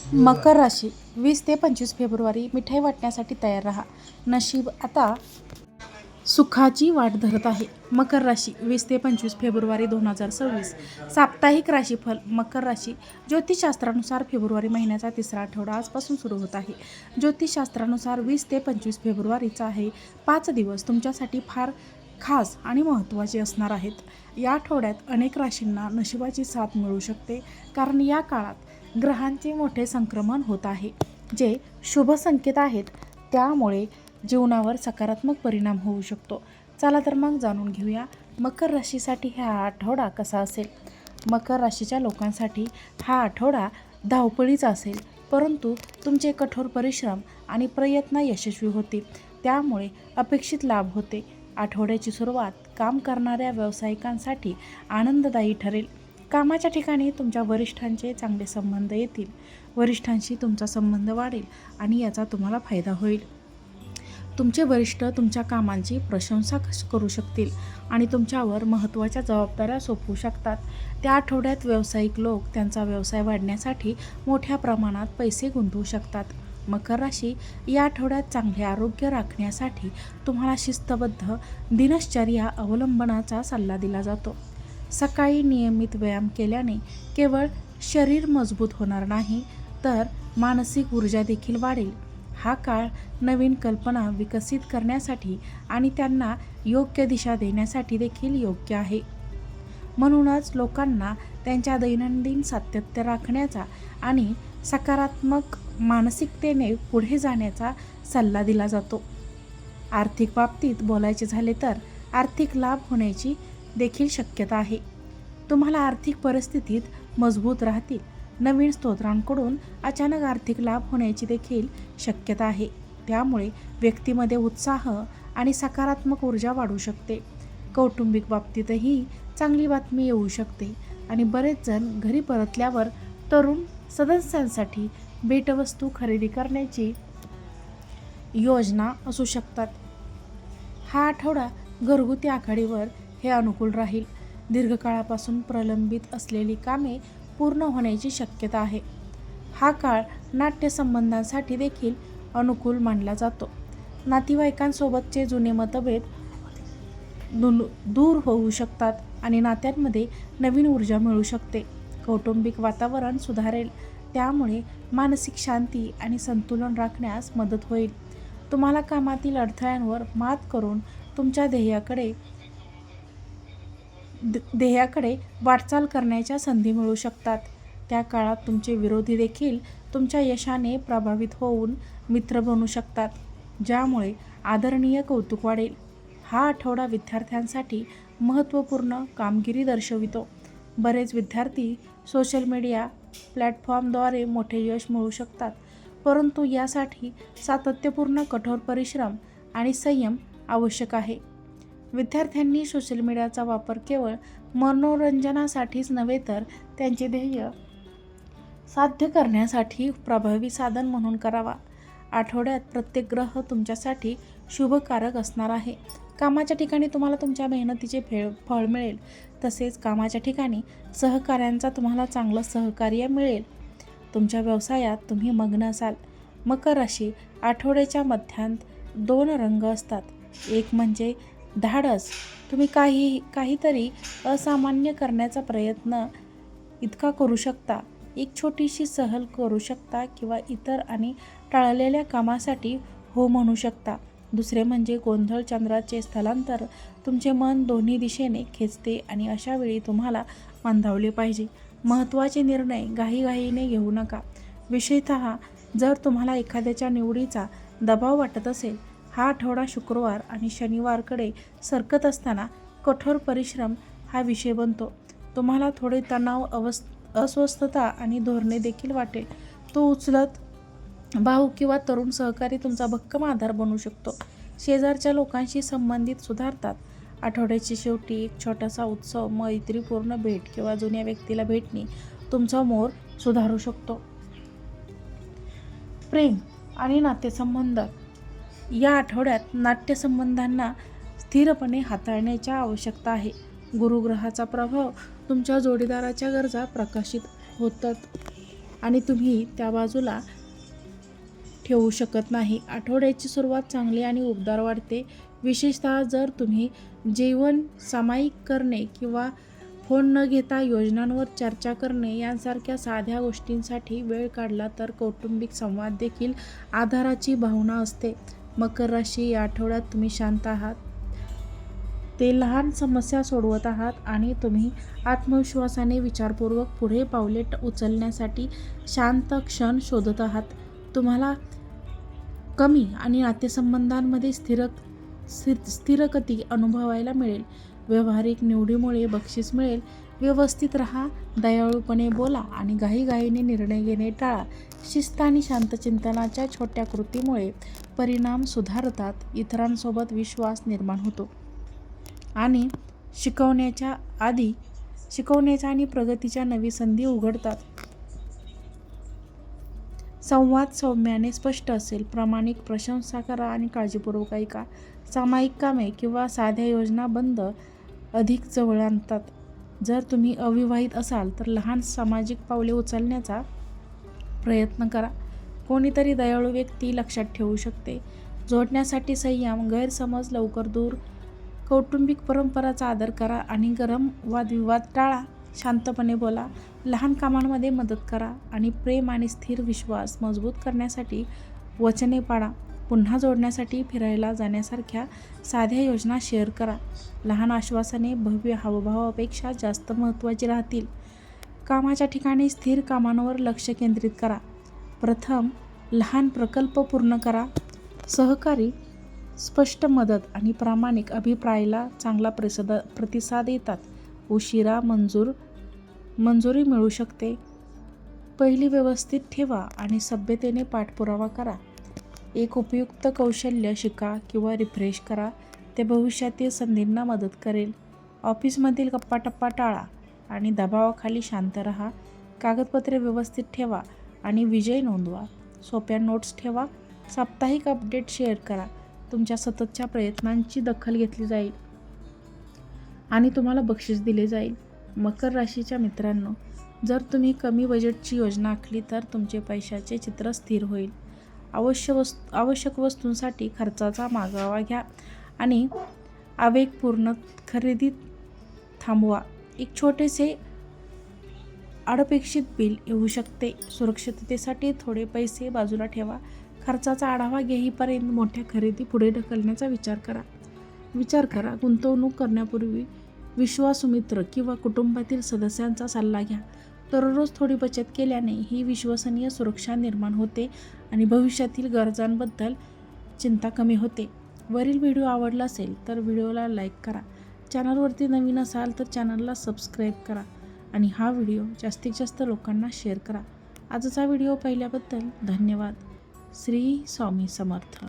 मकर राशी 20 ते 25 फेब्रुवारी मिठाई वाटण्यासाठी तयार राहा. नशीब आता सुखाची वाट धरत आहे. मकर राशी 20 ते 25 फेब्रुवारी 2026. साप्ताहिक राशीफल. मकर राशी. ज्योतिषशास्त्रानुसार फेब्रुवारी महिन्याचा तिसरा आठवडा आजपासून सुरू होत आहे. ज्योतिषशास्त्रानुसार 20 ते 25 फेब्रुवारीचा हे 5 दिवस तुमच्यासाठी फार खास आणि महत्त्वाचे असणार आहेत. या आठवड्यात अनेक राशींना नशिबाची साथ मिळू शकते, कारण या काळात ग्रहांचे मोठे संक्रमण होत आहे, जे शुभ संकेत आहेत. त्यामुळे जीवनावर सकारात्मक परिणाम होऊ शकतो. चला तर मग जाणून घेऊया मकर राशीसाठी हा आठवडा कसा असेल. मकर राशीच्या लोकांसाठी हा आठवडा धावपळीचा असेल, परंतु तुमचे कठोर परिश्रम आणि प्रयत्न यशस्वी होतील. त्यामुळे अपेक्षित लाभ होते. आठवड्याची सुरुवात काम करणाऱ्या व्यावसायिकांसाठी आनंददायी ठरेल. कामाच्या ठिकाणी तुमच्या वरिष्ठांचे चांगले संबंध येतील. वरिष्ठांशी तुमचा संबंध वाढेल आणि याचा तुम्हाला फायदा होईल. तुमचे वरिष्ठ तुमच्या कामांची प्रशंसा करू शकतील आणि तुमच्यावर महत्त्वाच्या जबाबदाऱ्या सोपवू शकतात. त्या आठवड्यात व्यावसायिक लोक त्यांचा व्यवसाय वाढण्यासाठी मोठ्या प्रमाणात पैसे गुंतवू शकतात. मकर राशी या आठवड्यात चांगले आरोग्य राखण्यासाठी तुम्हाला शिस्तबद्ध दिनचर्या अवलंबनाचा सल्ला दिला जातो. सकाळी नियमित व्यायाम केल्याने केवळ शरीर मजबूत होणार नाही, तर मानसिक ऊर्जा देखील वाढेल. हा काळ नवीन कल्पना विकसित करण्यासाठी आणि त्यांना योग्य दिशा देण्यासाठी देखील योग्य आहे. म्हणूनच लोकांना त्यांच्या दैनंदिन सातत्य राखण्याचा आणि सकारात्मक मानसिकतेने पुढे जाण्याचा सल्ला दिला जातो. आर्थिक बाबतीत बोलायचे झाले तर आर्थिक लाभ होण्याची देखील शक्यता आहे. तुम्हाला आर्थिक परिस्थितीत मजबूत राहतील. नवीन स्रोतांकडून अचानक आर्थिक लाभ होण्याची देखील शक्यता आहे. त्यामुळे व्यक्तीमध्ये उत्साह आणि सकारात्मक ऊर्जा वाढू शकते. कौटुंबिक बाबतीतही चांगली बातमी येऊ शकते आणि बरेच जण घरी परतल्यावर तरुण सदस्यांसाठी भेटवस्तू खरेदी करण्याची योजना असू शकतात. हा आठवडा घरगुती आघाडीवर हे अनुकूल राहील. दीर्घकाळापासून प्रलंबित असलेली कामे पूर्ण होण्याची शक्यता आहे. हा काळ नाट्यसंबंधांसाठी देखील अनुकूल मानला जातो. नातेवाईकांसोबतचे जुने मतभेद दूर होऊ शकतात आणि नात्यांमध्ये नवीन ऊर्जा मिळू शकते. कौटुंबिक वातावरण सुधारेल, त्यामुळे मानसिक शांती आणि संतुलन राखण्यास मदत होईल. तुम्हाला कामातील अडथळ्यांवर मात करून तुमच्या ध्येयाकडे वाटचाल करण्याच्या संधी मिळू शकतात. त्या काळात तुमचे विरोधी देखील तुमच्या यशाने प्रभावित होऊन मित्र बनू शकतात, ज्यामुळे आदरणीय कौतुक वाढेल. हा आठवडा विद्यार्थ्यांसाठी महत्त्वपूर्ण कामगिरी दर्शवितो. बरेच विद्यार्थी सोशल मीडिया प्लॅटफॉर्मद्वारे मोठे यश मिळवू शकतात, परंतु यासाठी सातत्यपूर्ण कठोर परिश्रम आणि संयम आवश्यक आहे. विद्यार्थ्यांनी सोशल मीडियाचा वापर केवळ मनोरंजनासाठीच नव्हे, तर त्यांचे ध्येय साध्य करण्यासाठी प्रभावी साधन म्हणून करावा. आठवड्यात प्रत्येक ग्रह तुमच्यासाठी शुभकारक असणार आहे. कामाच्या ठिकाणी तुम्हाला तुमच्या मेहनतीचे फळ मिळेल. तसेच कामाच्या ठिकाणी सहकाऱ्यांचा तुम्हाला चांगलं सहकार्य मिळेल. तुमच्या व्यवसायात तुम्ही मग्न असाल. मकर राशी आठवड्याच्या मध्यात 2 रंग असतात. एक म्हणजे धाडस. तुम्ही काहीतरी असामान्य करण्याचा प्रयत्न इतका करू शकता. एक छोटीशी सहल करू शकता किंवा इतर आणि टाळलेल्या कामासाठी हो म्हणू शकता. दुसरे म्हणजे गोंधळ. चंद्राचे स्थलांतर तुमचे मन दोन्ही दिशेने खेचते आणि अशा वेळी तुम्हाला मंदावले पाहिजे. महत्त्वाचे निर्णय घाईघाईने घेऊ नका. विशेषतः जर तुम्हाला एखाद्याच्या निवडीचा दबाव वाटत असेल. हा आठवडा शुक्रवार आणि शनिवारकडे सरकत असताना कठोर परिश्रम हा विषय बनतो. तुम्हाला थोडे तणाव, अस्वस्थता आणि धोरणे देखील वाटेल. तो उचलत भाऊ किंवा तरुण सहकारी तुमचा भक्कम आधार बनू शकतो. शेजारच्या लोकांशी संबंधित सुधारतात. आठवड्याच्या शेवटी एक छोटासा उत्सव, मैत्रीपूर्ण भेट किंवा जुन्या व्यक्तीला भेटणे तुमचा मोड सुधारू शकतो. प्रेम आणि नातेसंबंध. या आठवड्यात नाट्यसंबंधांना स्थिरपणे हाताळण्याची आवश्यकता आहे. गुरुग्रहाचा प्रभाव तुमच्या जोडीदाराच्या गरजा प्रकाशित होतात. आणि तुम्ही त्या बाजूला ठेवू शकत नाही. आठवड्याची सुरुवात चांगली आणि उबदार वाटते. विशेषतः जर तुम्ही जेवण सामायिक करणे किंवा फोन न घेता योजनांवर चर्चा करणे यांसारख्या साध्या गोष्टींसाठी वेळ काढला तर कौटुंबिक संवाद देखील आधाराची भावना असते. मकर राशी, या आठवड्यात तुम्ही शांत आहात, ते लहान समस्या सोडवत आहात आणि तुम्ही आत्मविश्वासाने विचारपूर्वक पुढे पावले उचलण्यासाठी शांत क्षण शोधत आहात. तुम्हाला कमी आणि नातेसंबंधांमध्ये स्थिरगती अनुभवायला मिळेल. व्यावहारिक निवडीमुळे बक्षीस मिळेल. व्यवस्थित राहा, दयाळूपणे बोला आणि घाईघाईने निर्णय घेणे टाळा. शिस्त आणि शांत चिंतनाच्या छोट्या कृतीमुळे परिणाम सुधारतात. इतरांसोबत विश्वास निर्माण होतो आणि शिकवण्याच्या आणि प्रगतीच्या नवी संधी उघडतात. संवाद सौम्याने स्पष्ट असेल. प्रामाणिक प्रशंसा करा आणि काळजीपूर्वक ऐका. सामायिक कामे किंवा साध्या योजना अधिक जवळ आणतात. जर तुम्ही अविवाहित असाल तर लहान सामाजिक पावले उचलण्याचा प्रयत्न करा. कोणीतरी दयाळू व्यक्ती लक्षात ठेवू शकते. जोडण्यासाठी संयम, गैरसमज लवकर दूर. कौटुंबिक परंपरांचा आदर करा आणि गरम वादविवाद टाळा. शांतपणे बोला, लहान कामांमध्ये मदत करा आणि प्रेम आणि स्थिर विश्वास मजबूत करण्यासाठी वचने पाळा. पुन्हा जोडण्यासाठी फिरायला जाण्यासारख्या साध्या योजना शेअर करा. लहान आश्वासने भव्य हावभावापेक्षा जास्त महत्त्वाची राहतील. कामाच्या ठिकाणी स्थिर कामांवर लक्ष केंद्रित करा. प्रथम लहान प्रकल्प पूर्ण करा. सहकारी, स्पष्ट मदत आणि प्रामाणिक अभिप्रायाला चांगला प्रतिसाद येतात. उशिरा मंजुरी मिळू शकते. पहिली व्यवस्थित ठेवा आणि सभ्यतेने पाठपुरावा करा. एक उपयुक्त कौशल्य शिका किंवा रिफ्रेश करा. ते भविष्यातील संधींना मदत करेल. ऑफिसमधील गप्पाटप्पा टाळा आणि दबावाखाली शांत राहा. कागदपत्रे व्यवस्थित ठेवा आणि विजय नोंदवा. सोप्या नोट्स ठेवा. साप्ताहिक अपडेट शेअर करा. तुमच्या सततच्या प्रयत्नांची दखल घेतली जाईल आणि तुम्हाला बक्षीस दिले जाईल. मकर राशीच्या मित्रांनो, जर तुम्ही कमी बजेटची योजना आखली तर तुमचे पैशाचे चित्र स्थिर होईल. आवश्यक वस्तूंसाठी खर्चाचा मागोवा घ्या आणि आवेगपूर्ण खरेदी थांबवा. एक छोटेसे अनपेक्षित बिल येऊ शकते. सुरक्षिततेसाठी थोडे पैसे बाजूला ठेवा. खर्चाचा आढावा घेईपर्यंत मोठ्या खरेदी पुढे ढकलण्याचा विचार करा. गुंतवणूक करण्यापूर्वी विश्वासू मित्र किंवा कुटुंबातील सदस्यांचा सल्ला घ्या. दररोज थोडी बचत केल्याने ही विश्वसनीय सुरक्षा निर्माण होते आणि भविष्यातील गरजांबद्दल चिंता कमी होते. वरील व्हिडिओ आवडला असेल तर व्हिडिओला लाईक करा. चॅनलवरती नवीन असाल तर चॅनलला सबस्क्राईब करा आणि हा व्हिडिओ जास्तीत जास्त लोकांना शेअर करा. आजचा व्हिडिओ पाहिल्याबद्दल धन्यवाद. श्री स्वामी समर्थ.